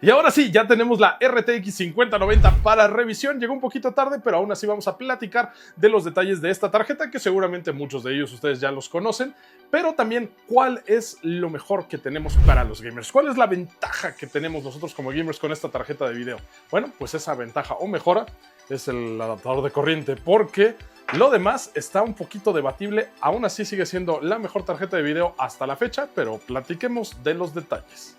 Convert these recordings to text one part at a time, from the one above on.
Y ahora sí, ya tenemos la RTX 5090 para revisión. Llegó un poquito tarde, pero aún así vamos a platicar de los detalles de esta tarjeta, que seguramente muchos de ellos ustedes ya los conocen, pero también cuál es lo mejor que tenemos para los gamers. ¿Cuál es la ventaja que tenemos nosotros como gamers con esta tarjeta de video? Bueno, pues esa ventaja o mejora es el adaptador de corriente, porque lo demás está un poquito debatible. Aún así sigue siendo la mejor tarjeta de video hasta la fecha, pero platiquemos de los detalles.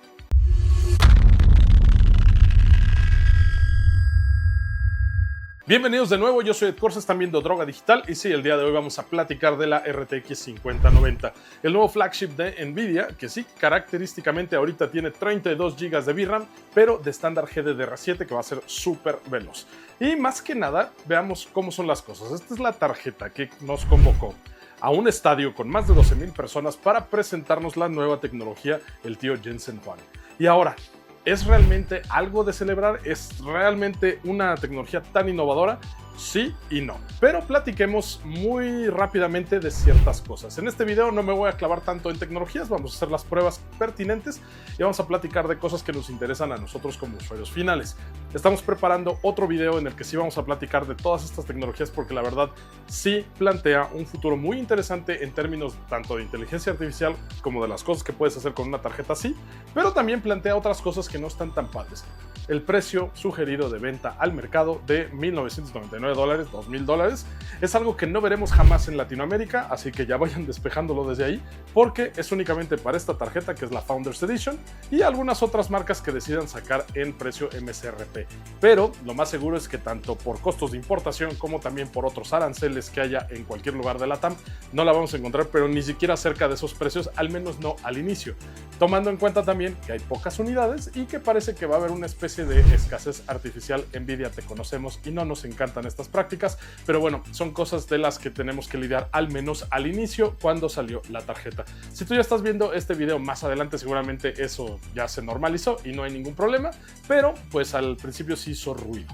Bienvenidos de nuevo, yo soy Ed Corsa, están viendo Droga Digital y sí, el día de hoy vamos a platicar de la RTX 5090, el nuevo flagship de Nvidia, que sí, característicamente ahorita tiene 32 GB de VRAM, pero de estándar GDDR7 que va a ser súper veloz. Y más que nada, veamos cómo son las cosas. Esta es la tarjeta que nos convocó a un estadio con más de 12,000 personas para presentarnos la nueva tecnología, el tío Jensen Huang. Y ahora, ¿es realmente algo de celebrar? ¿Es realmente una tecnología tan innovadora? Sí y no. Pero platiquemos muy rápidamente de ciertas cosas. En este video no me voy a clavar tanto en tecnologías, vamos a hacer las pruebas pertinentes y vamos a platicar de cosas que nos interesan a nosotros como usuarios finales. Estamos preparando otro video en el que sí vamos a platicar de todas estas tecnologías porque la verdad sí plantea un futuro muy interesante en términos tanto de inteligencia artificial como de las cosas que puedes hacer con una tarjeta así, pero también plantea otras cosas que no están tan padres. El precio sugerido de venta al mercado de $1,999, $2,000, es algo que no veremos jamás en Latinoamérica, así que ya vayan despejándolo desde ahí, porque es únicamente para esta tarjeta que es la Founders Edition y algunas otras marcas que decidan sacar en precio MSRP. Pero lo más seguro es que tanto por costos de importación como también por otros aranceles que haya en cualquier lugar de la TAM, no la vamos a encontrar, pero ni siquiera cerca de esos precios, al menos no al inicio. Tomando en cuenta también que hay pocas unidades y que parece que va a haber una especie de escasez artificial. Nvidia, te conocemos y no nos encantan estas prácticas, pero bueno, son cosas de las que tenemos que lidiar al menos al inicio cuando salió la tarjeta. Si tú ya estás viendo este video más adelante, seguramente eso ya se normalizó y no hay ningún problema, pero pues al principio sí hizo ruido.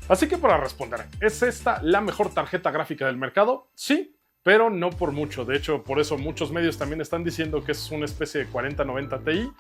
Así que para responder, ¿es esta la mejor tarjeta gráfica del mercado? Sí, pero no por mucho. De hecho, por eso muchos medios también están diciendo que es una especie de 4090 Ti,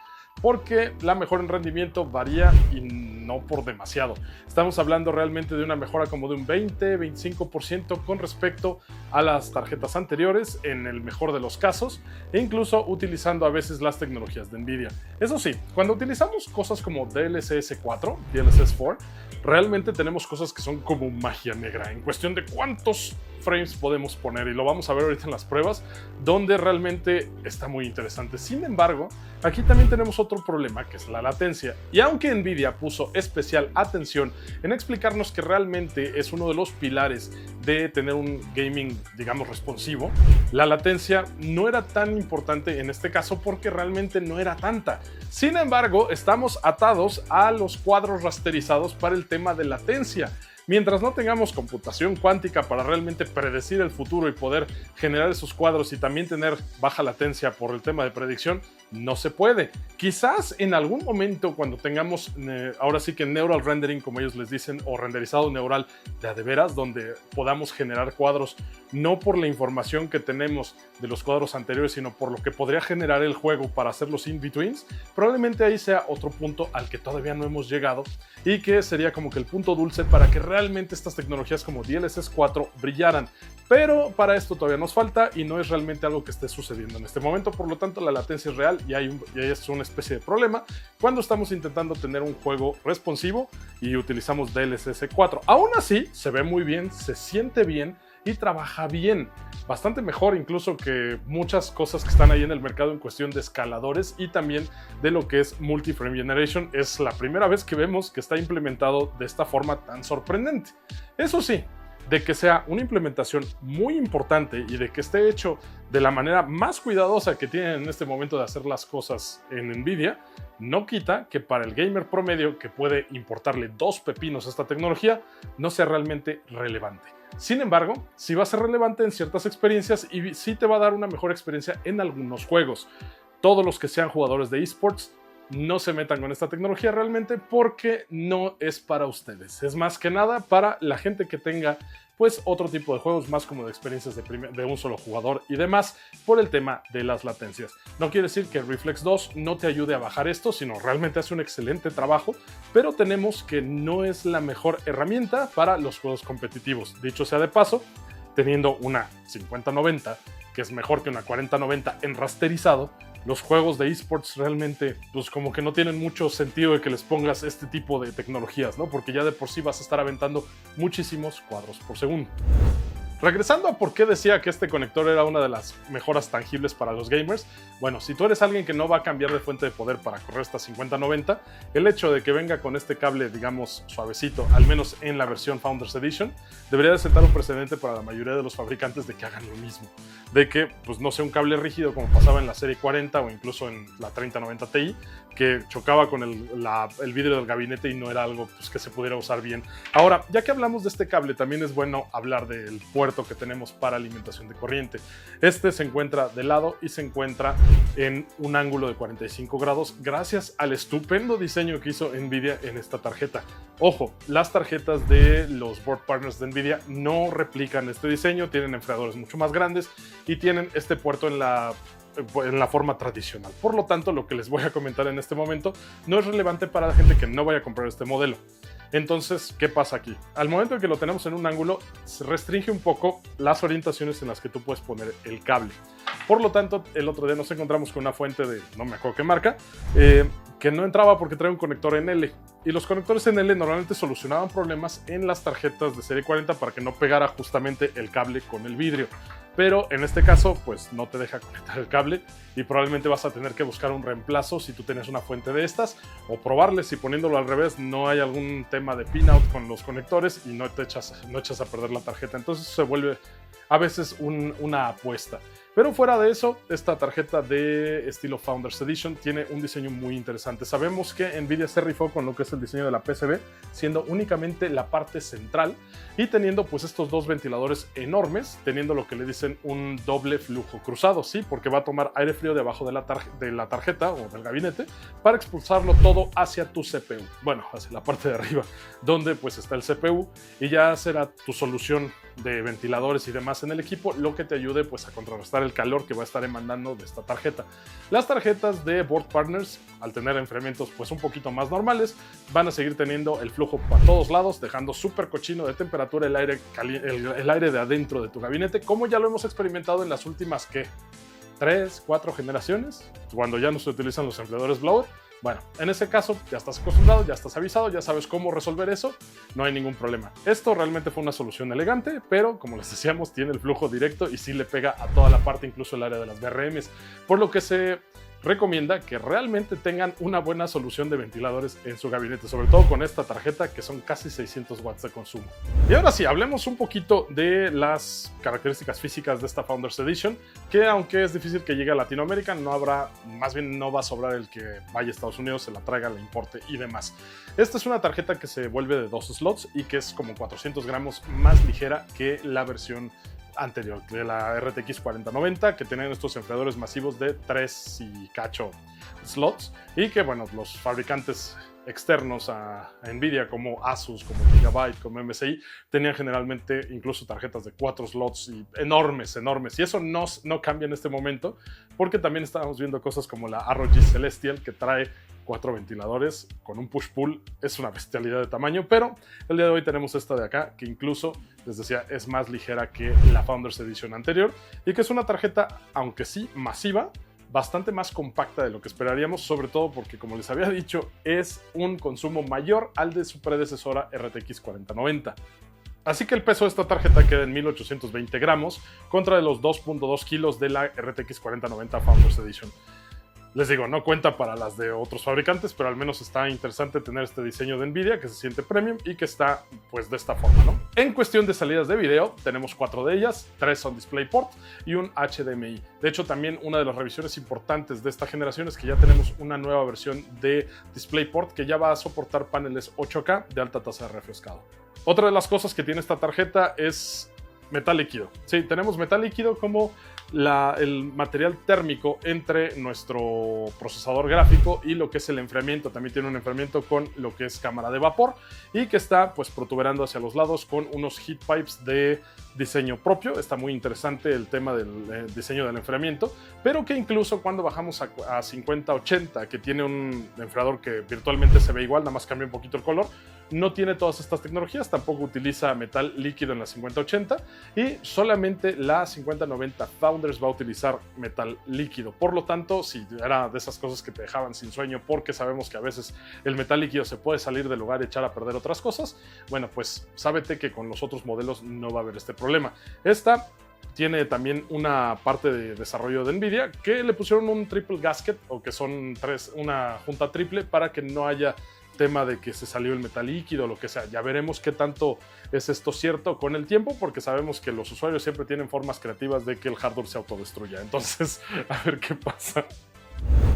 porque la mejora en rendimiento varía y no por demasiado. Estamos hablando realmente de una mejora como de un 20-25% con respecto a las tarjetas anteriores en el mejor de los casos, e incluso utilizando a veces las tecnologías de Nvidia. Eso sí, cuando utilizamos cosas como DLSS 4, DLSS 4, realmente tenemos cosas que son como magia negra en cuestión de cuántos frames podemos poner, y lo vamos a ver ahorita en las pruebas, donde realmente está muy interesante. Sin embargo, aquí también tenemos otro problema, que es la latencia, y aunque Nvidia puso especial atención en explicarnos que realmente es uno de los pilares de tener un gaming, digamos, responsivo, la latencia no era tan importante en este caso porque realmente no era tanta. Sin embargo, estamos atados a los cuadros rasterizados para el tema de latencia. Mientras no tengamos computación cuántica para realmente predecir el futuro y poder generar esos cuadros y también tener baja latencia por el tema de predicción, no se puede. Quizás en algún momento cuando tengamos ahora sí que neural rendering, como ellos les dicen, o renderizado neural de veras, donde podamos generar cuadros no por la información que tenemos de los cuadros anteriores, sino por lo que podría generar el juego para hacer los in-betweens, probablemente ahí sea otro punto al que todavía no hemos llegado y que sería como que el punto dulce para que realmente estas tecnologías como DLSS 4 brillaran. Pero para esto todavía nos falta y no es realmente algo que esté sucediendo en este momento, por lo tanto la latencia es real y es una especie de problema cuando estamos intentando tener un juego responsivo y utilizamos DLSS 4. Aún así, se ve muy bien, se siente bien y trabaja bien, bastante mejor incluso que muchas cosas que están ahí en el mercado en cuestión de escaladores y también de lo que es multi-frame generation. Es la primera vez que vemos que está implementado de esta forma tan sorprendente. Eso sí, de que sea una implementación muy importante y de que esté hecho de la manera más cuidadosa que tienen en este momento de hacer las cosas en Nvidia, no quita que para el gamer promedio que puede importarle dos pepinos a esta tecnología, no sea realmente relevante. Sin embargo, sí va a ser relevante en ciertas experiencias y sí te va a dar una mejor experiencia en algunos juegos. Todos los que sean jugadores de esports no se metan con esta tecnología realmente porque no es para ustedes. Es más que nada para la gente que tenga pues otro tipo de juegos más como de experiencias de un solo jugador y demás por el tema de las latencias. No quiere decir que Reflex 2 no te ayude a bajar esto, sino realmente hace un excelente trabajo, pero tenemos que no es la mejor herramienta para los juegos competitivos. Dicho sea de paso, teniendo una 5090 que es mejor que una 4090 en rasterizado, los juegos de esports realmente pues como que no tienen mucho sentido de que les pongas este tipo de tecnologías, ¿no? Porque ya de por sí vas a estar aventando muchísimos cuadros por segundo. Regresando a por qué decía que este conector era una de las mejoras tangibles para los gamers, bueno, si tú eres alguien que no va a cambiar de fuente de poder para correr esta 5090, el hecho de que venga con este cable, digamos, suavecito, al menos en la versión Founders Edition, debería de sentar un precedente para la mayoría de los fabricantes de que hagan lo mismo. De que, pues no sea un cable rígido como pasaba en la serie 40 o incluso en la 3090 Ti, que chocaba con el vidrio del gabinete y no era algo pues, que se pudiera usar bien. Ahora, ya que hablamos de este cable, también es bueno hablar del puerto que tenemos para alimentación de corriente. Este se encuentra de lado y se encuentra en un ángulo de 45 grados gracias al estupendo diseño que hizo Nvidia en esta tarjeta. Ojo, las tarjetas de los board partners de Nvidia no replican este diseño, tienen enfriadores mucho más grandes y tienen este puerto en la forma tradicional. Por lo tanto, lo que les voy a comentar en este momento no es relevante para la gente que no vaya a comprar este modelo. Entonces, ¿qué pasa aquí? Al momento de que lo tenemos en un ángulo, se restringe un poco las orientaciones en las que tú puedes poner el cable. Por lo tanto, el otro día nos encontramos con una fuente de, no me acuerdo qué marca, que no entraba porque trae un conector en L. Y los conectores en L normalmente solucionaban problemas en las tarjetas de serie 40 para que no pegara justamente el cable con el vidrio. Pero en este caso, pues no te deja conectar el cable y probablemente vas a tener que buscar un reemplazo si tú tienes una fuente de estas o probarle si poniéndolo al revés no hay algún tema de pinout con los conectores y no echas a perder la tarjeta. Entonces se vuelve a veces una apuesta. Pero fuera de eso, esta tarjeta de estilo Founders Edition tiene un diseño muy interesante. Sabemos que Nvidia se rifó con lo que es el diseño de la PCB, siendo únicamente la parte central y teniendo pues estos dos ventiladores enormes, teniendo lo que le dicen un doble flujo cruzado, ¿sí? Porque va a tomar aire frío debajo de la tarjeta o del gabinete para expulsarlo todo hacia tu CPU. Bueno, hacia la parte de arriba, donde pues está el CPU y ya será tu solución de ventiladores y demás en el equipo, lo que te ayude pues a contrarrestar el calor que va a estar emanando de esta tarjeta. Las tarjetas de board partners, al tener enfriamientos pues un poquito más normales, van a seguir teniendo el flujo para todos lados, dejando súper cochino de temperatura el aire de adentro de tu gabinete, como ya lo hemos experimentado en las últimas, ¿qué? 3, 4 generaciones, cuando ya no se utilizan los enfriadores blower. Bueno, en ese caso ya estás acostumbrado, ya estás avisado, ya sabes cómo resolver eso, no hay ningún problema. Esto realmente fue una solución elegante, pero como les decíamos, tiene el flujo directo y sí le pega a toda la parte, incluso el área de las VRMs, por lo que se recomienda que realmente tengan una buena solución de ventiladores en su gabinete, sobre todo con esta tarjeta que son casi 600 watts de consumo. Y ahora sí, hablemos un poquito de las características físicas de esta Founders Edition, que aunque es difícil que llegue a Latinoamérica, no va a sobrar el que vaya a Estados Unidos, se la traiga, la importe y demás. Esta es una tarjeta que se vuelve de 2 slots y que es como 400 gramos más ligera que la versión anterior de la RTX 4090, que tenían estos enfriadores masivos de 3 y cacho slots y que bueno, los fabricantes externos a Nvidia como Asus, como Gigabyte, como MSI tenían generalmente incluso tarjetas de 4 slots y enormes y eso no cambia en este momento porque también estábamos viendo cosas como la ROG Celestial que trae 4 ventiladores con un push-pull. Es una bestialidad de tamaño, pero el día de hoy tenemos esta de acá que incluso, les decía, es más ligera que la Founders Edition anterior y que es una tarjeta, aunque sí masiva, bastante más compacta de lo que esperaríamos, sobre todo porque, como les había dicho, es un consumo mayor al de su predecesora RTX 4090. Así que el peso de esta tarjeta queda en 1820 gramos contra los 2.2 kilos de la RTX 4090 Founders Edition. Les digo, no cuenta para las de otros fabricantes, pero al menos está interesante tener este diseño de Nvidia que se siente premium y que está pues de esta forma, ¿no? En cuestión de salidas de video, tenemos 4 de ellas, 3 son DisplayPort y un HDMI. De hecho, también una de las revisiones importantes de esta generación es que ya tenemos una nueva versión de DisplayPort que ya va a soportar paneles 8K de alta tasa de refrescado. Otra de las cosas que tiene esta tarjeta es metal líquido. Sí, tenemos metal líquido como el material térmico entre nuestro procesador gráfico y lo que es el enfriamiento. También tiene un enfriamiento con lo que es cámara de vapor y que está pues protuberando hacia los lados con unos heat pipes de diseño propio. Está muy interesante el tema del diseño del enfriamiento, pero que incluso cuando bajamos a 5080, que tiene un enfriador que virtualmente se ve igual, nada más cambia un poquito el color, no tiene todas estas tecnologías, tampoco utiliza metal líquido en la 5080 y solamente la 5090 Founders va a utilizar metal líquido. Por lo tanto, si era de esas cosas que te dejaban sin sueño, porque sabemos que a veces el metal líquido se puede salir del lugar y echar a perder otras cosas, bueno, pues sábete que con los otros modelos no va a haber este problema. Esta tiene también una parte de desarrollo de NVIDIA que le pusieron un triple gasket, o que son una junta triple, para que no haya tema de que se salió el metal líquido o lo que sea. Ya veremos qué tanto es esto cierto con el tiempo, porque sabemos que los usuarios siempre tienen formas creativas de que el hardware se autodestruya. Entonces, a ver qué pasa.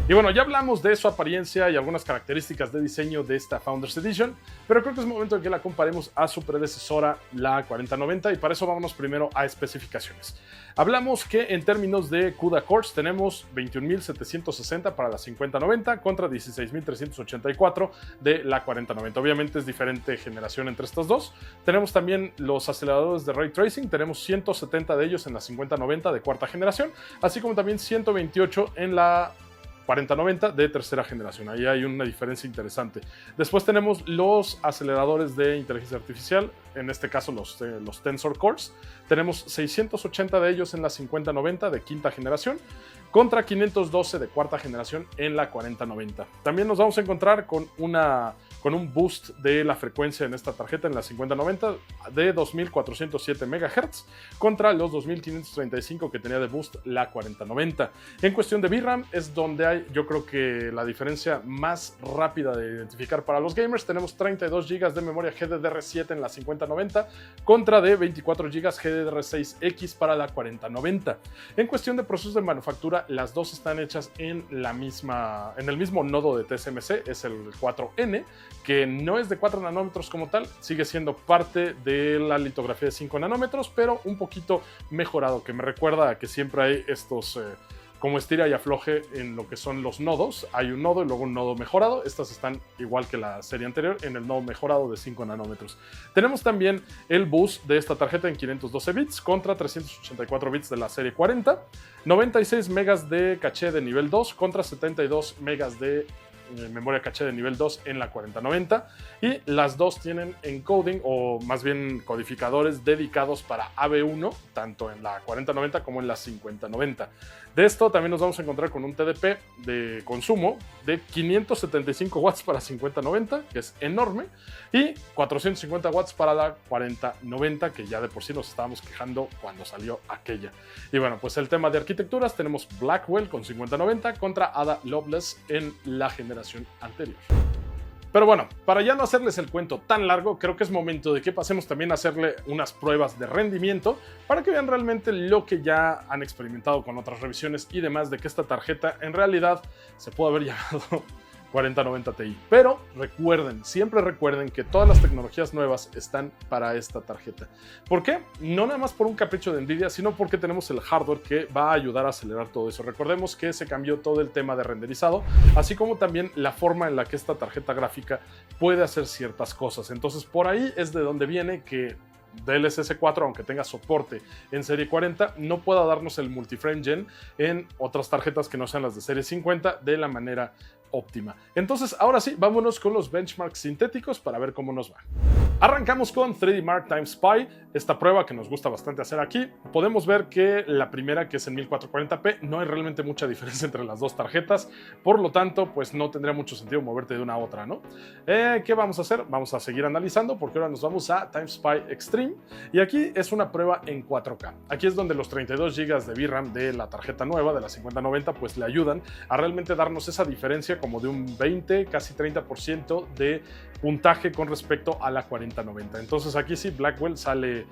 Y bueno, ya hablamos de su apariencia y algunas características de diseño de esta Founders Edition, pero creo que es momento de que la comparemos a su predecesora, la 4090, y para eso vámonos primero a especificaciones. Hablamos que en términos de CUDA cores tenemos 21.760 para la 5090 contra 16.384 de la 4090. Obviamente es diferente generación entre estas dos. Tenemos también los aceleradores de Ray Tracing, tenemos 170 de ellos en la 5090 de cuarta generación, así como también 128 en la 4090 de tercera generación. Ahí hay una diferencia interesante. Después tenemos los aceleradores de inteligencia artificial, en este caso los Tensor Cores. Tenemos 680 de ellos en la 5090 de quinta generación contra 512 de cuarta generación en la 4090. También nos vamos a encontrar con un boost de la frecuencia en esta tarjeta en la 5090 de 2407 MHz contra los 2535 que tenía de boost la 4090. En cuestión de VRAM es donde hay, yo creo que la diferencia más rápida de identificar para los gamers. Tenemos 32 GB de memoria GDDR7 en la 5090 contra de 24 GB GDDR6X para la 4090. En cuestión de procesos de manufactura, las dos están hechas en el mismo nodo de TSMC, es el 4N, que no es de 4 nanómetros como tal, sigue siendo parte de la litografía de 5 nanómetros, pero un poquito mejorado, que me recuerda a que siempre hay estos como estira y afloje en lo que son los nodos. Hay un nodo y luego un nodo mejorado. Estas están igual que la serie anterior en el nodo mejorado de 5 nanómetros. Tenemos también el bus de esta tarjeta en 512 bits contra 384 bits de la serie 40, 96 megas de caché de nivel 2 contra 72 megas de memoria caché de nivel 2 en la 4090, y las dos tienen encoding, o más bien codificadores dedicados para AB1, tanto en la 4090 como en la 5090. De esto también nos vamos a encontrar con un TDP de consumo de 575 watts para 5090, que es enorme, y 450 watts para la 4090, que ya de por sí nos estábamos quejando cuando salió aquella. Y bueno, pues el tema de arquitecturas, tenemos Blackwell con 5090 contra Ada Lovelace en la generación anterior. Pero bueno, para ya no hacerles el cuento tan largo, creo que es momento de que pasemos también a hacerle unas pruebas de rendimiento para que vean realmente lo que ya han experimentado con otras revisiones y demás, de que esta tarjeta en realidad se puede haber llamado 4090 Ti. Pero recuerden, siempre recuerden que todas las tecnologías nuevas están para esta tarjeta. ¿Por qué? No nada más por un capricho de NVIDIA, sino porque tenemos el hardware que va a ayudar a acelerar todo eso. Recordemos que se cambió todo el tema de renderizado, así como también la forma en la que esta tarjeta gráfica puede hacer ciertas cosas. Entonces por ahí es de donde viene que DLSS 4, aunque tenga soporte en serie 40, no pueda darnos el multiframe gen en otras tarjetas que no sean las de serie 50 de la manera óptima. Entonces, ahora sí, vámonos con los benchmarks sintéticos para ver cómo nos va. Arrancamos con 3D Mark Times Pi, esta prueba que nos gusta bastante hacer aquí. Podemos ver que la primera, que es en 1440p, no hay realmente mucha diferencia entre las dos tarjetas, por lo tanto, pues no tendría mucho sentido moverte de una a otra, ¿no? ¿Qué vamos a hacer? Vamos a seguir analizando, porque ahora nos vamos a Times Pi Extreme, y aquí es una prueba en 4K. Aquí es donde los 32 GB de VRAM de la tarjeta nueva, de la 5090, pues le ayudan a realmente darnos esa diferencia como de un 20, casi 30% de puntaje con respecto a la 4090. Entonces aquí sí Blackwell sale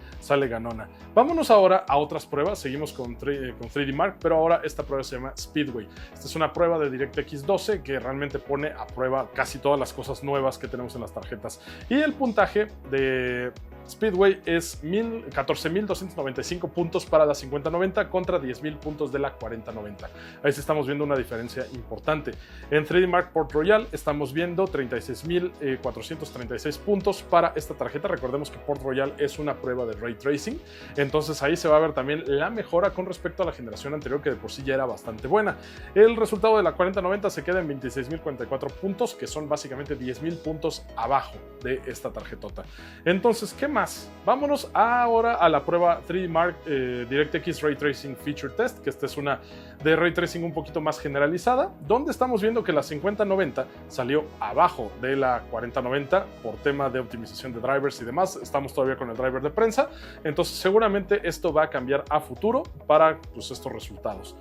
ganona. Vámonos ahora a otras pruebas. Seguimos con 3D Mark, pero ahora esta prueba se llama Speedway. Esta es una prueba de DirectX 12 que realmente pone a prueba casi todas las cosas nuevas que tenemos en las tarjetas. Y el puntaje de Speedway es 14.295 puntos para la 5090 contra 10.000 puntos de la 4090. Ahí sí estamos viendo una diferencia importante. En 3D Mark Port Royal estamos viendo 36.436 puntos para esta tarjeta. Recordemos que Port Royal es una prueba de Ray Tracing, entonces ahí se va a ver también la mejora con respecto a la generación anterior, que de por sí ya era bastante buena. El resultado de la 4090 se queda en 26.044 puntos, que son básicamente 10.000 puntos abajo de esta tarjetota. Entonces, ¿qué más? Vámonos ahora a la prueba 3D Mark DirectX Ray Tracing Feature Test, que esta es una de Ray Tracing un poquito más generalizada, donde estamos viendo que la 5090 salió abajo de la 4090 por tema de optimización de drivers y demás. Estamos todavía con el driver de prensa, entonces seguramente esto va a cambiar a futuro para pues, estos resultados.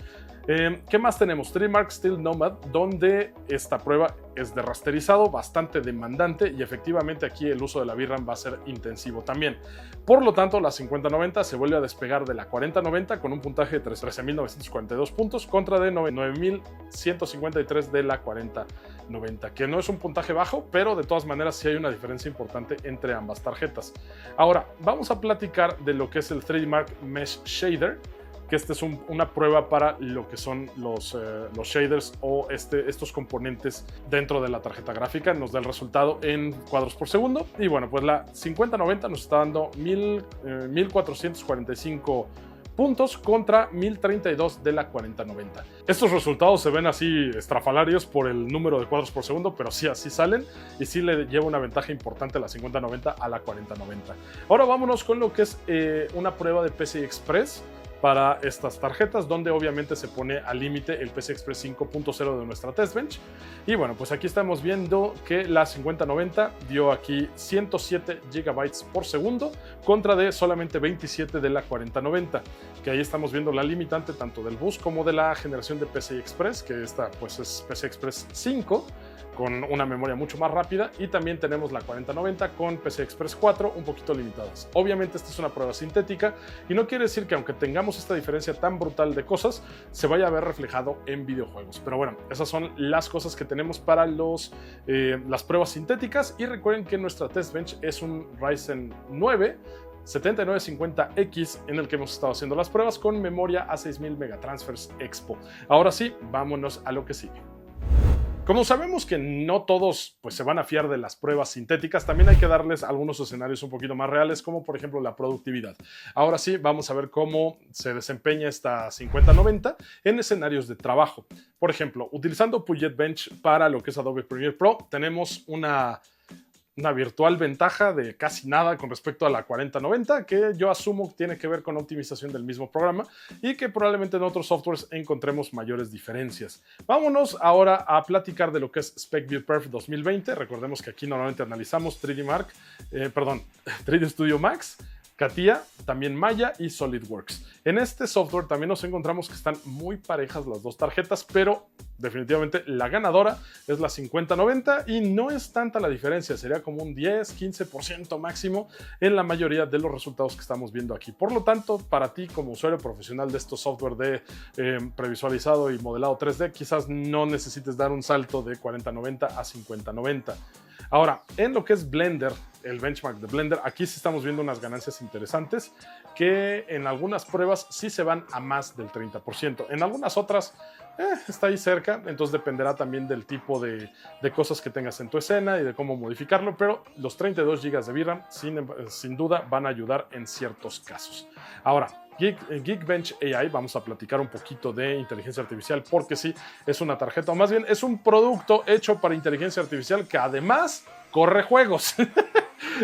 ¿Qué más tenemos? 3D Mark Steel Nomad, donde esta prueba es de rasterizado, bastante demandante, y efectivamente aquí el uso de la VRAM va a ser intensivo también. Por lo tanto, la 5090 se vuelve a despegar de la 4090 con un puntaje de 13.942 puntos contra de 9.153 de la 4090, que no es un puntaje bajo, pero de todas maneras sí hay una diferencia importante entre ambas tarjetas. Ahora, vamos a platicar de lo que es el 3D Mark Mesh Shader, que esta es una prueba para lo que son los shaders o estos componentes dentro de la tarjeta gráfica. Nos da el resultado en cuadros por segundo, y bueno, pues la 5090 nos está dando 1445 puntos contra 1032 de la 4090. Estos resultados se ven así estrafalarios por el número de cuadros por segundo, pero sí, así salen, y sí le lleva una ventaja importante la 5090 a la 4090. Ahora vámonos con lo que es una prueba de PCI Express para estas tarjetas, donde obviamente se pone al límite el PCI Express 5.0 de nuestra test bench. Y bueno, pues aquí estamos viendo que la 5090 dio aquí 107 GB por segundo contra de solamente 27 de la 4090, que ahí estamos viendo la limitante tanto del bus como de la generación de PCI Express, que esta pues es PCI Express 5 con una memoria mucho más rápida, y también tenemos la 4090 con PCI Express 4 un poquito limitadas. Obviamente esta es una prueba sintética y no quiere decir que aunque tengamos esta diferencia tan brutal de cosas se vaya a ver reflejado en videojuegos, pero bueno, esas son las cosas que tenemos para las pruebas sintéticas. Y recuerden que nuestra test bench es un Ryzen 9 7950X en el que hemos estado haciendo las pruebas con memoria A6000 Megatransfers Expo. Ahora sí, vámonos a lo que sigue. Como sabemos que no todos pues, se van a fiar de las pruebas sintéticas, también hay que darles algunos escenarios un poquito más reales, como por ejemplo la productividad. Ahora sí, vamos a ver cómo se desempeña esta 5090 en escenarios de trabajo. Por ejemplo, utilizando Puget Bench para lo que es Adobe Premiere Pro, tenemos una virtual ventaja de casi nada con respecto a la 4090, que yo asumo que tiene que ver con optimización del mismo programa y que probablemente en otros softwares encontremos mayores diferencias. Vámonos ahora a platicar de lo que es SpecView Perf 2020. Recordemos que aquí normalmente analizamos 3D Studio Max, CATIA, también Maya y SolidWorks. En este software también nos encontramos que están muy parejas las dos tarjetas, pero definitivamente la ganadora es la 5090 y no es tanta la diferencia, sería como un 10-15% máximo en la mayoría de los resultados que estamos viendo aquí. Por lo tanto, para ti como usuario profesional de estos software de previsualizado y modelado 3D, quizás no necesites dar un salto de 4090 a 5090. Ahora, en lo que es Blender, el benchmark de Blender, aquí sí estamos viendo unas ganancias interesantes que en algunas pruebas sí se van a más del 30%. En algunas otras está ahí cerca, entonces dependerá también del tipo de cosas que tengas en tu escena y de cómo modificarlo, pero los 32 GB de VRAM sin duda van a ayudar en ciertos casos. Ahora, Geekbench AI, vamos a platicar un poquito de inteligencia artificial, porque sí, es una tarjeta, o más bien es un producto hecho para inteligencia artificial que además corre juegos,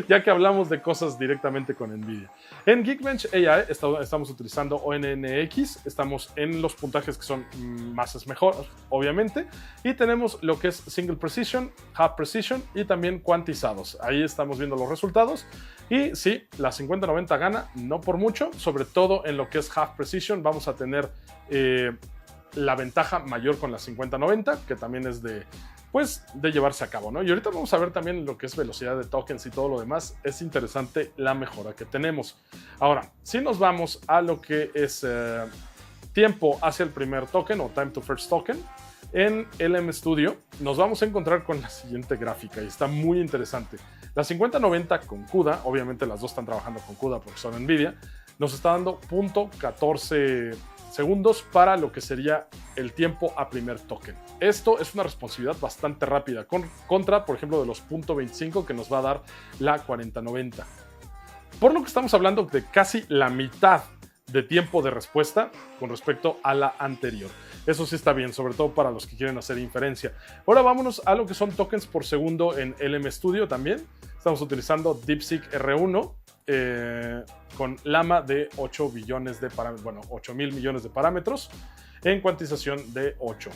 ya que hablamos de cosas directamente con NVIDIA. En Geekbench AI estamos utilizando ONNX, estamos en los puntajes que son más es mejor, obviamente, y tenemos lo que es Single Precision, Half Precision y también cuantizados. Ahí estamos viendo los resultados. Y sí, la 5090 gana, no por mucho, sobre todo en lo que es Half Precision. Vamos a tener la ventaja mayor con la 5090, que también es de llevarse a cabo, ¿no? Y ahorita vamos a ver también lo que es velocidad de tokens y todo lo demás. Es interesante la mejora que tenemos. Ahora, si nos vamos a lo que es tiempo hacia el primer token o time to first token, En LM Studio nos vamos a encontrar con la siguiente gráfica y está muy interesante. La 5090 con CUDA, obviamente las dos están trabajando con CUDA porque son NVIDIA, nos está dando 0.14 segundos para lo que sería el tiempo a primer token. Esto es una responsividad bastante rápida, contra, por ejemplo, de los 0.25 que nos va a dar la 4090. Por lo que estamos hablando de casi la mitad de tiempo de respuesta con respecto a la anterior. Eso sí está bien, sobre todo para los que quieren hacer inferencia. Ahora vámonos a lo que son tokens por segundo en LM Studio también. Estamos utilizando DeepSeek R1 con Llama de 8 billones de parámetros, bueno, 8,000 millones de parámetros en cuantización de 8.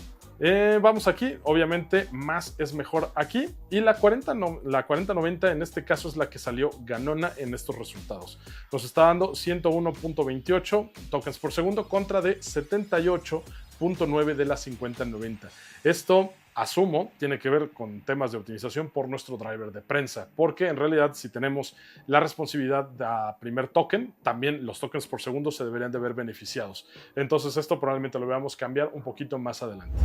Vamos aquí, obviamente más es mejor aquí, y la 4090 en este caso es la que salió ganona en estos resultados. Nos está dando 101.28 tokens por segundo contra de 78.9 de la 5090. Esto, asumo, tiene que ver con temas de optimización por nuestro driver de prensa, porque en realidad si tenemos la responsividad a primer token, también los tokens por segundo se deberían de ver beneficiados. Entonces esto probablemente lo veamos cambiar un poquito más adelante.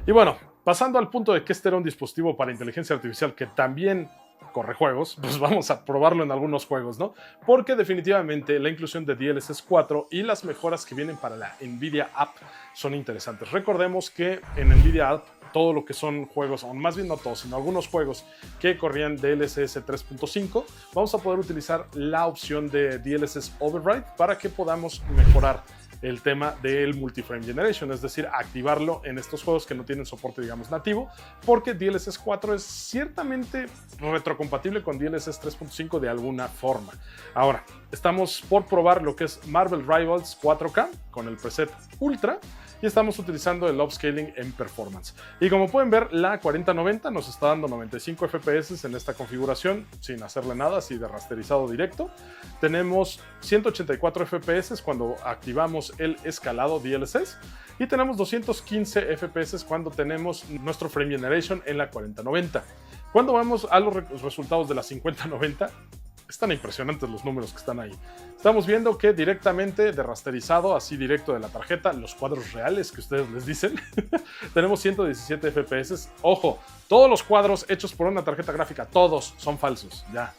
Y bueno, pasando al punto de que este era un dispositivo para inteligencia artificial que también corre juegos, pues vamos a probarlo en algunos juegos, ¿no? Porque definitivamente la inclusión de DLSS 4 y las mejoras que vienen para la NVIDIA App son interesantes. Recordemos que en NVIDIA App todo lo que son juegos, o más bien no todos, sino algunos juegos que corrían DLSS 3.5, vamos a poder utilizar la opción de DLSS Override para que podamos mejorar el tema del multiframe generation, es decir, activarlo en estos juegos que no tienen soporte, digamos, nativo, porque DLSS 4 es ciertamente retrocompatible con DLSS 3.5 de alguna forma. Ahora, estamos por probar lo que es Marvel Rivals 4K con el preset Ultra, y estamos utilizando el upscaling en performance. Y como pueden ver, la 4090 nos está dando 95 FPS en esta configuración, sin hacerle nada, así de rasterizado directo. Tenemos 184 FPS cuando activamos el escalado DLSS, y tenemos 215 FPS cuando tenemos nuestro frame generation en la 4090. Cuando vamos a los resultados de la 5090, están impresionantes los números que están ahí. Estamos viendo que directamente de rasterizado, así directo de la tarjeta, los cuadros reales que ustedes les dicen, tenemos 117 FPS. Ojo, todos los cuadros hechos por una tarjeta gráfica, todos son falsos. Ya,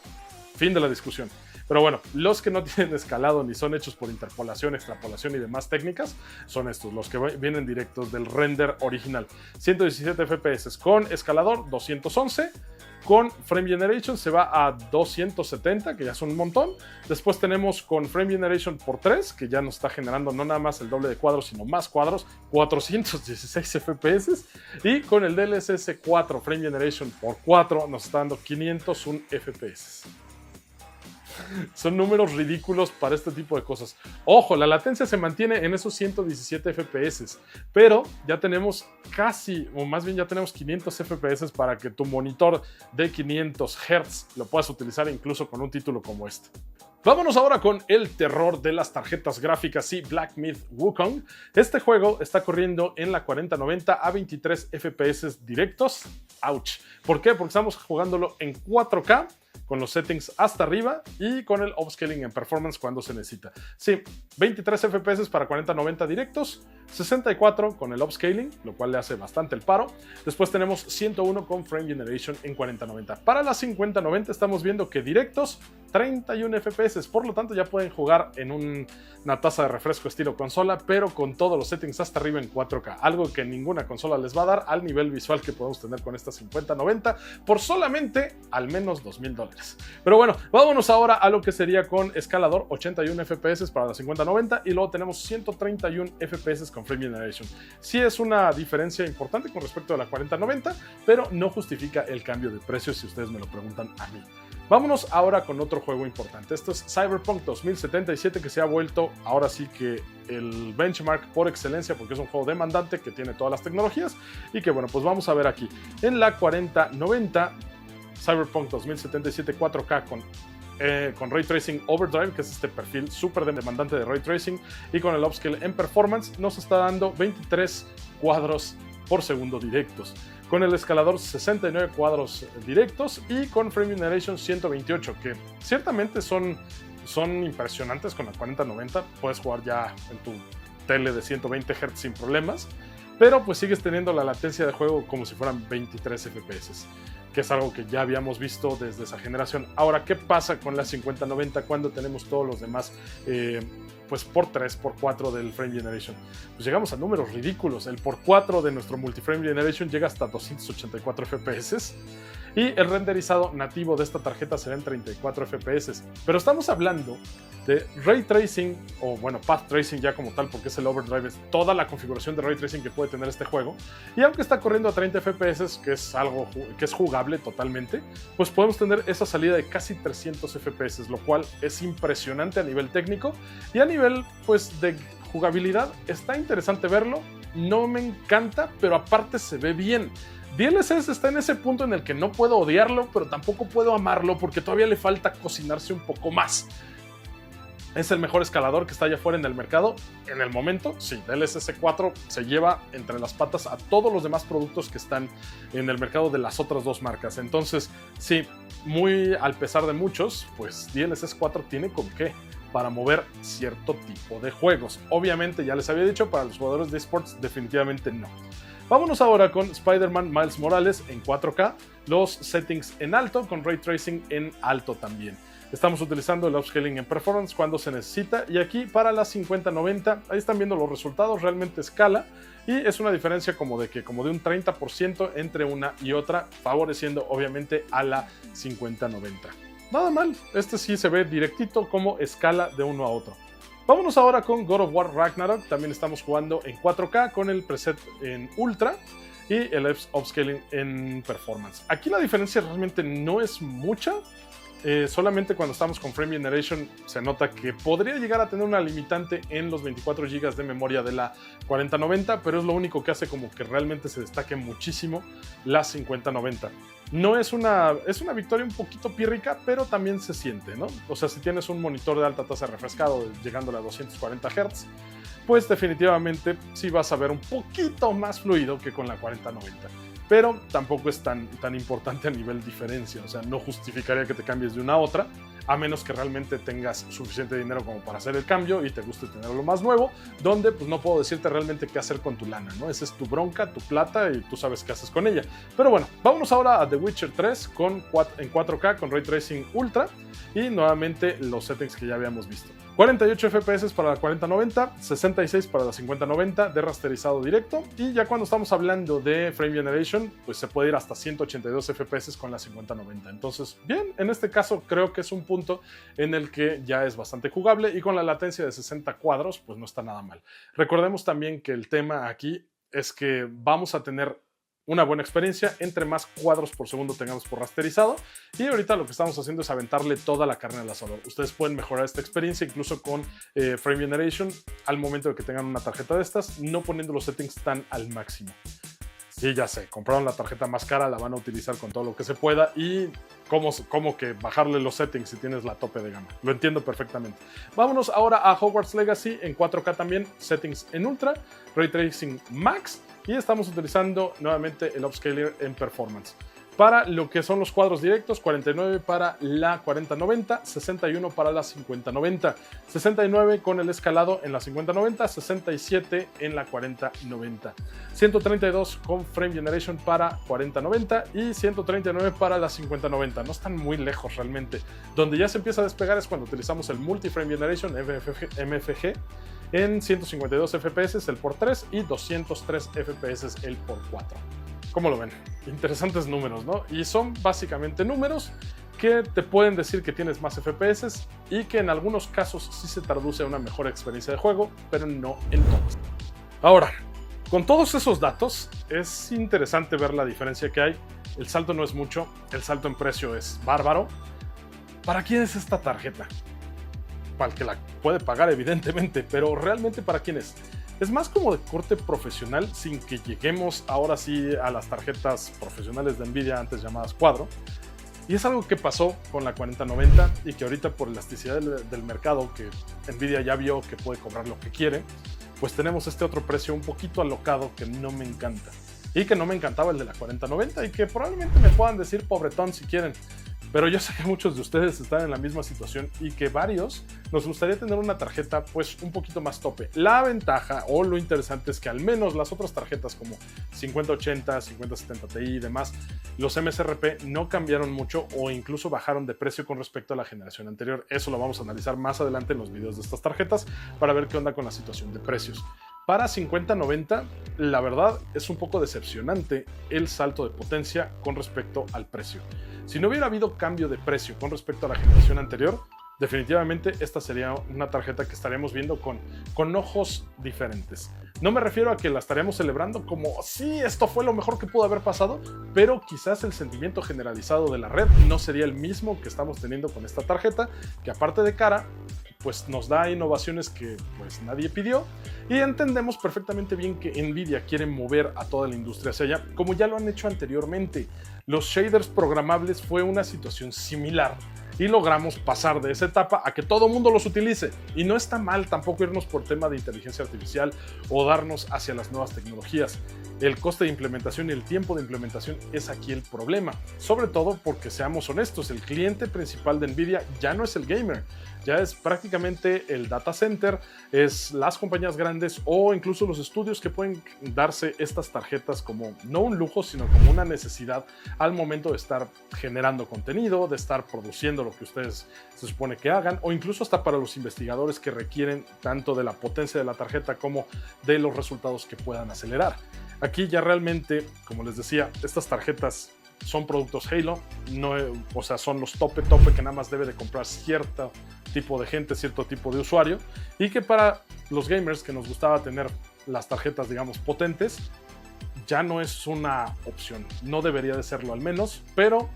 fin de la discusión. Pero bueno, los que no tienen escalado ni son hechos por interpolación, extrapolación y demás técnicas, son estos, los que vienen directos del render original. 117 FPS con escalador, 211. Con Frame Generation se va a 270, que ya son un montón. Después tenemos con Frame Generation por 3, que ya nos está generando no nada más el doble de cuadros, sino más cuadros, 416 FPS. Y con el DLSS 4 Frame Generation por 4 nos está dando 501 FPS. Son números ridículos para este tipo de cosas. Ojo, la latencia se mantiene en esos 117 FPS, pero ya tenemos casi, o más bien ya tenemos 500 FPS para que tu monitor de 500 Hz lo puedas utilizar incluso con un título como este. Vámonos ahora con el terror de las tarjetas gráficas y Black Myth Wukong. Este juego está corriendo en la 4090 a 23 FPS directos. ¡Auch! ¿Por qué? Porque estamos jugándolo en 4K, con los settings hasta arriba y con el upscaling en performance cuando se necesita. Sí, 23 FPS para 4090 directos, 64 con el upscaling, lo cual le hace bastante el paro. Después tenemos 101 con frame generation en 4090. Para la 5090 estamos viendo que directos 31 FPS, por lo tanto ya pueden jugar en una tasa de refresco estilo consola, pero con todos los settings hasta arriba en 4K, algo que ninguna consola les va a dar al nivel visual que podemos tener con esta 5090 por solamente al menos $2,000. Pero bueno, vámonos ahora a lo que sería con escalador, 81 FPS para la 5090 y luego tenemos 131 FPS con frame generation. Sí es una diferencia importante con respecto a la 4090, pero no justifica el cambio de precio si ustedes me lo preguntan a mí. Vámonos ahora con otro juego importante. Esto es Cyberpunk 2077, que se ha vuelto ahora sí que el benchmark por excelencia, porque es un juego demandante que tiene todas las tecnologías y que bueno, pues vamos a ver aquí. En la 4090, Cyberpunk 2077 4K con Ray Tracing Overdrive, que es este perfil súper demandante de Ray Tracing, y con el upscale en performance, nos está dando 23 cuadros por segundo directos. Con el escalador 69 cuadros directos y con Frame Generation 128, que ciertamente son impresionantes con la 4090. Puedes jugar ya en tu tele de 120 Hz sin problemas, pero pues sigues teniendo la latencia de juego como si fueran 23 FPS, que es algo que ya habíamos visto desde esa generación. Ahora, ¿qué pasa con la 5090 cuando tenemos todos los demás pues por 3, por 4 del Frame Generation? Pues llegamos a números ridículos. El por 4 de nuestro Multiframe Generation llega hasta 284 FPS y el renderizado nativo de esta tarjeta será en 34 FPS. Pero estamos hablando de Ray Tracing, o bueno, Path Tracing ya como tal, porque es el overdrive, es toda la configuración de Ray Tracing que puede tener este juego. Y aunque está corriendo a 30 FPS, que es algo que es jugable totalmente, pues podemos tener esa salida de casi 300 FPS, lo cual es impresionante a nivel técnico y a nivel pues de jugabilidad. Está interesante verlo, no me encanta, pero aparte se ve bien. DLSS está en ese punto en el que no puedo odiarlo, pero tampoco puedo amarlo porque todavía le falta cocinarse un poco más. ¿Es el mejor escalador que está allá afuera en el mercado? En el momento, sí. DLSS 4 se lleva entre las patas a todos los demás productos que están en el mercado de las otras dos marcas. Entonces, sí, muy al pesar de muchos, pues DLSS 4 tiene con qué para mover cierto tipo de juegos. Obviamente, ya les había dicho, para los jugadores de esports definitivamente no. Vámonos ahora con Spider-Man Miles Morales en 4K, los settings en alto con Ray Tracing en alto también. Estamos utilizando el upscaling en performance cuando se necesita y aquí para la 5090, ahí están viendo los resultados, realmente escala y es una diferencia como de un 30% entre una y otra, favoreciendo obviamente a la 5090. Nada mal, este sí se ve directito como escala de uno a otro. Vámonos ahora con God of War Ragnarok, también estamos jugando en 4K con el preset en Ultra y el upscaling en Performance. Aquí la diferencia realmente no es mucha, solamente cuando estamos con Frame Generation se nota que podría llegar a tener una limitante en los 24 GB de memoria de la 4090, pero es lo único que hace como que realmente se destaque muchísimo la 5090. No es una victoria un poquito pírrica, pero también se siente, ¿no? O sea, si tienes un monitor de alta tasa de refrescado llegándole a 240 Hz, pues definitivamente sí vas a ver un poquito más fluido que con la 4090. Pero tampoco es tan importante a nivel diferencia, o sea, no justificaría que te cambies de una a otra, a menos que realmente tengas suficiente dinero como para hacer el cambio y te guste tenerlo más nuevo, donde pues no puedo decirte realmente qué hacer con tu lana, ¿no? Esa es tu bronca, tu plata y tú sabes qué haces con ella. Pero bueno, vámonos ahora a The Witcher 3 en 4K con Ray Tracing Ultra y nuevamente los settings que ya habíamos visto. 48 FPS para la 4090, 66 para la 5090 de rasterizado directo y ya cuando estamos hablando de Frame Generation, pues se puede ir hasta 182 FPS con la 5090. Entonces, bien, en este caso creo que es un punto en el que ya es bastante jugable y con la latencia de 60 cuadros, pues no está nada mal. Recordemos también que el tema aquí es que vamos a tener una buena experiencia entre más cuadros por segundo tengamos por rasterizado y ahorita lo que estamos haciendo es aventarle toda la carne al asador. Ustedes pueden mejorar esta experiencia incluso con Frame Generation al momento de que tengan una tarjeta de estas, no poniendo los settings tan al máximo. Sí, ya sé, compraron la tarjeta más cara, la van a utilizar con todo lo que se pueda y cómo que bajarle los settings si tienes la tope de gama. Lo entiendo perfectamente. Vámonos ahora a Hogwarts Legacy en 4K también, settings en Ultra, Ray Tracing Max y estamos utilizando nuevamente el upscaler en Performance. Para lo que son los cuadros directos, 49 para la 4090, 61 para la 5090, 69 con el escalado en la 5090, 67 en la 4090, 132 con Frame Generation para 4090 y 139 para la 5090. No están muy lejos realmente. Donde ya se empieza a despegar es cuando utilizamos el Multi-Frame Generation MFG en 152 FPS el por 3 y 203 FPS el por 4. ¿Cómo lo ven? Interesantes números, ¿no? Y son básicamente números que te pueden decir que tienes más FPS y que en algunos casos sí se traduce a una mejor experiencia de juego, pero no en todos. Ahora, con todos esos datos, es interesante ver la diferencia que hay. El salto no es mucho, el salto en precio es bárbaro. ¿Para quién es esta tarjeta? Para el que la puede pagar, evidentemente, pero realmente ¿para quién es? Es más como de corte profesional, sin que lleguemos ahora sí a las tarjetas profesionales de Nvidia, antes llamadas Quadro. Y es algo que pasó con la 4090 y que ahorita por elasticidad del mercado, que Nvidia ya vio que puede cobrar lo que quiere, pues tenemos este otro precio un poquito alocado que no me encanta. Y que no me encantaba el de la 4090 y que probablemente me puedan decir pobretón si quieren. pero yo sé que muchos de ustedes están en la misma situación y que varios nos gustaría tener una tarjeta pues un poquito más tope. La ventaja o lo interesante es que al menos las otras tarjetas como 5080, 5070 Ti y demás, los MSRP no cambiaron mucho o incluso bajaron de precio con respecto a la generación anterior. Eso lo vamos a analizar más adelante en los videos de estas tarjetas para ver qué onda con la situación de precios. Para 5090, la verdad es un poco decepcionante el salto de potencia con respecto al precio. Si no hubiera habido cambio de precio con respecto a la generación anterior, definitivamente esta sería una tarjeta que estaríamos viendo con ojos diferentes. No me refiero a que la estaríamos celebrando como sí, esto fue lo mejor que pudo haber pasado, pero quizás el sentimiento generalizado de la red no sería el mismo que estamos teniendo con esta tarjeta, que aparte de cara, pues nos da innovaciones que pues nadie pidió, y entendemos perfectamente bien que Nvidia quiere mover a toda la industria hacia allá, como ya lo han hecho anteriormente. Los shaders programables fue una situación similar y logramos pasar de esa etapa a que todo el mundo los utilice. Y no está mal tampoco irnos por tema de inteligencia artificial o darnos hacia las nuevas tecnologías. El coste de implementación y el tiempo de implementación es aquí el problema. Sobre todo porque, seamos honestos, el cliente principal de Nvidia ya no es el gamer. Ya es prácticamente el data center, es las compañías grandes o incluso los estudios que pueden darse estas tarjetas como no un lujo, sino como una necesidad al momento de estar generando contenido, de estar produciendo lo que ustedes se supone que hagan, o incluso hasta para los investigadores que requieren tanto de la potencia de la tarjeta como de los resultados que puedan acelerar. Aquí ya realmente, como les decía, estas tarjetas son productos Halo, no, o sea, son los tope que nada más debe de comprar cierto tipo de gente, cierto tipo de usuario, y que para los gamers que nos gustaba tener las tarjetas, digamos, potentes, ya no es una opción. No debería de serlo al menos, pero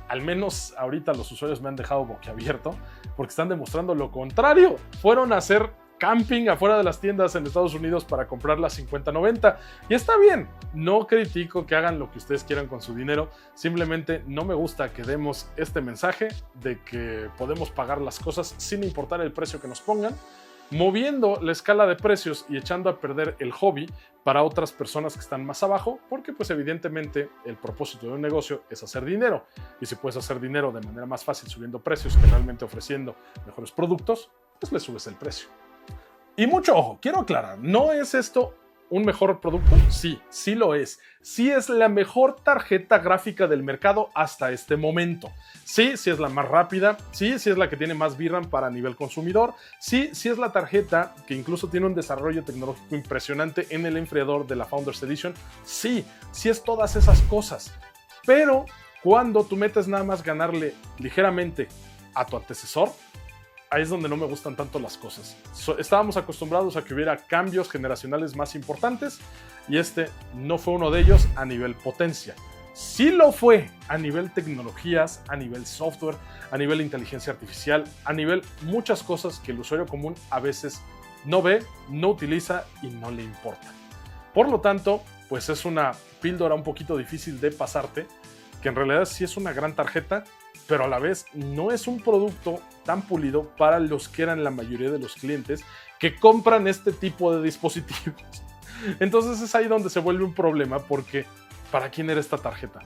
al menos ahorita los usuarios me han dejado boquiabierto porque están demostrando lo contrario. Fueron a hacer camping afuera de las tiendas en Estados Unidos para comprar la 5090 y está bien, no critico que hagan lo que ustedes quieran con su dinero, simplemente no me gusta que demos este mensaje de que podemos pagar las cosas sin importar el precio que nos pongan, moviendo la escala de precios y echando a perder el hobby para otras personas que están más abajo, porque pues evidentemente el propósito de un negocio es hacer dinero, y si puedes hacer dinero de manera más fácil subiendo precios que realmente ofreciendo mejores productos, pues le subes el precio. Y mucho ojo, quiero aclarar, ¿no es esto un mejor producto? Sí, sí lo es. Sí es la mejor tarjeta gráfica del mercado hasta este momento. Sí, sí es la más rápida. Sí, sí es la que tiene más VRAM para nivel consumidor. Sí, sí es la tarjeta que incluso tiene un desarrollo tecnológico impresionante en el enfriador de la Founders Edition. Sí, sí es todas esas cosas. Pero cuando tú metes nada más ganarle ligeramente a tu antecesor, ahí es donde no me gustan tanto las cosas. Estábamos acostumbrados a que hubiera cambios generacionales más importantes y este no fue uno de ellos a nivel potencia. Sí lo fue a nivel tecnologías, a nivel software, a nivel inteligencia artificial, a nivel muchas cosas que el usuario común a veces no ve, no utiliza y no le importa. Por lo tanto, pues es una píldora un poquito difícil de pasarte, que en realidad sí es una gran tarjeta, pero a la vez no es un producto tan pulido para los que eran la mayoría de los clientes que compran este tipo de dispositivos. Entonces es ahí donde se vuelve un problema, porque ¿para quién era esta tarjeta?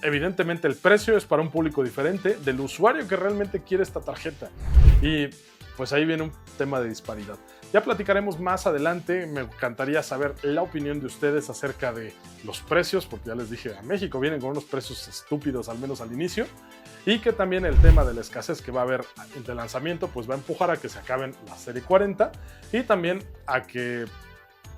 Evidentemente el precio es para un público diferente del usuario que realmente quiere esta tarjeta, y pues ahí viene un tema de disparidad. Ya platicaremos más adelante, me encantaría saber la opinión de ustedes acerca de los precios, porque ya les dije, a México vienen con unos precios estúpidos, al menos al inicio, y que también el tema de la escasez que va a haber de lanzamiento, pues va a empujar a que se acaben la serie 40, y también a que,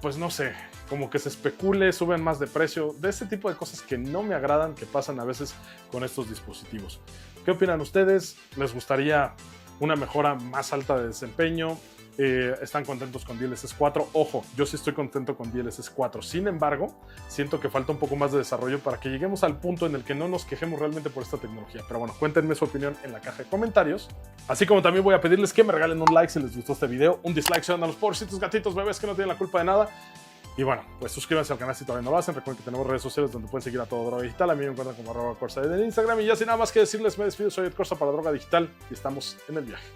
pues no sé, como que se especule, suben más de precio, de ese tipo de cosas que no me agradan, que pasan a veces con estos dispositivos. ¿Qué opinan ustedes? ¿Les gustaría una mejora más alta de desempeño? ¿Están contentos con DLSS 4? Ojo, yo sí estoy contento con DLSS 4. Sin embargo, siento que falta un poco más de desarrollo para que lleguemos al punto en el que no nos quejemos realmente por esta tecnología. Pero bueno, cuéntenme su opinión en la caja de comentarios. Así como también voy a pedirles que me regalen un like si les gustó este video, un dislike si andan los pobrecitos gatitos bebés que no tienen la culpa de nada. Y bueno, pues suscríbanse al canal si todavía no lo hacen. Recuerden que tenemos redes sociales donde pueden seguir a Todo Droga Digital. A mí me encuentran como @Corsa en Instagram. Y ya sin nada más que decirles, me despido. Soy Ed Corsa para Droga Digital y estamos en el viaje.